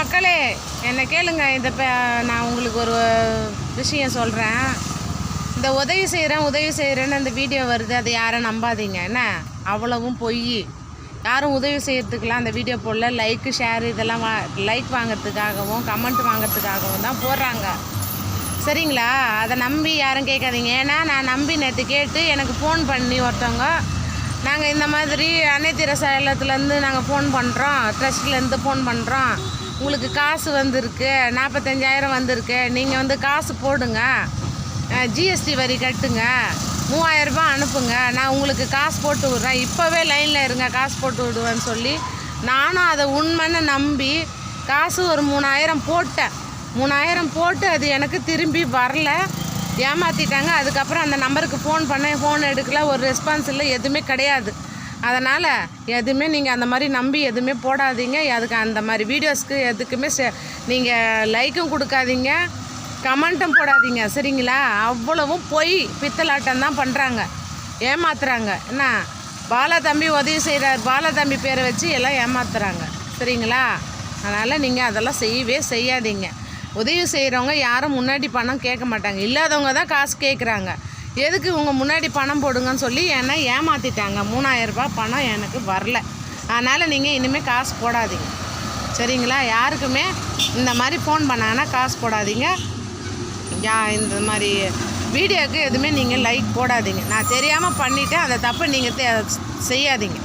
மக்களே என்னை கேளுங்க. நான் உங்களுக்கு ஒரு விஷயம் சொல்கிறேன். இந்த உதவி செய்கிறேன்னு அந்த வீடியோ வருது, அதை யாரும் நம்பாதீங்க. என்ன அவ்வளவும் பொய். யாரும் உதவி செய்கிறதுக்கெலாம் அந்த வீடியோ போடல. லைக்கு ஷேர் இதெல்லாம் லைக் வாங்கிறதுக்காகவும் கமெண்ட் வாங்கிறதுக்காகவும் தான் போடுறாங்க. சரிங்களா? அதை நம்பி யாரும் கேட்காதீங்க. ஏன்னா நான் நம்பி நேற்று கேட்டு எனக்கு ஃபோன் பண்ணி ஒருத்தவங்க, நாங்கள் இந்த மாதிரி அன்னை தெரசா இல்லத்துலேருந்து நாங்கள் ஃபோன் பண்ணுறோம், ட்ரஸ்ட்லேருந்து ஃபோன் பண்ணுறோம், உங்களுக்கு காசு வந்திருக்கு, 45,000 வந்திருக்கு, நீங்கள் வந்து காசு போடுங்க, ஜிஎஸ்டி வரி கட்டுங்க, 3000 ரூபாய் அனுப்புங்க, நான் உங்களுக்கு காசு போட்டு விட்றேன், இப்போவே லைனில் இருங்க, காசு போட்டு விடுவேன்னு சொல்லி நானும் அதை உண்மைன்னு நம்பி காசு ஒரு 3000 போட்டேன். 3000 போட்டு அது எனக்கு திரும்பி வரல, ஏமாற்றிட்டாங்க. அதுக்கப்புறம் அந்த நம்பருக்கு ஃபோன் பண்ணேன், ஃபோன் எடுக்கல, ஒரு ரெஸ்பான்ஸ் இல்லை, எதுவுமே கிடையாது. அதனால் எதுவுமே நீங்கள் அந்த மாதிரி நம்பி எதுவுமே போடாதீங்க. அதுக்கு அந்த மாதிரி வீடியோஸ்க்கு எதுக்குமே நீங்கள் லைக்கும் கொடுக்காதீங்க, கமெண்ட்டும் போடாதீங்க. சரிங்களா? அவ்வளவும் பொய் பித்தலாட்டம் தான் பண்ணுறாங்க, ஏமாத்துறாங்க. என்ன பாலா தம்பி உதவி செய்கிறார், பாலா தம்பி பேரை வச்சு எல்லாம் ஏமாத்துறாங்க. சரிங்களா? அதனால் நீங்கள் அதெல்லாம் செய்யவே செய்யாதீங்க. உதவி செய்கிறவங்க யாரும் முன்னாடி பணம் கேட்க மாட்டாங்க, இல்லாதவங்க தான் காசு கேட்குறாங்க. எதுக்கு உங்கள் முன்னாடி பணம் போடுங்கன்னு சொல்லி என்னை ஏமாற்றிட்டாங்க. 3000 ரூபாய் பணம் எனக்கு வரல. அதனால் நீங்கள் இனிமேல் காசு போடாதீங்க. சரிங்களா? யாருக்குமே இந்த மாதிரி ஃபோன் பண்ணாங்கன்னா காசு போடாதீங்க. இந்த மாதிரி வீடியோவுக்கு எதுவுமே நீங்கள் லைக் போடாதீங்க. நான் தெரியாமல் பண்ணிவிட்டேன், அந்த தப்பை நீங்கள் செய்யாதீங்க.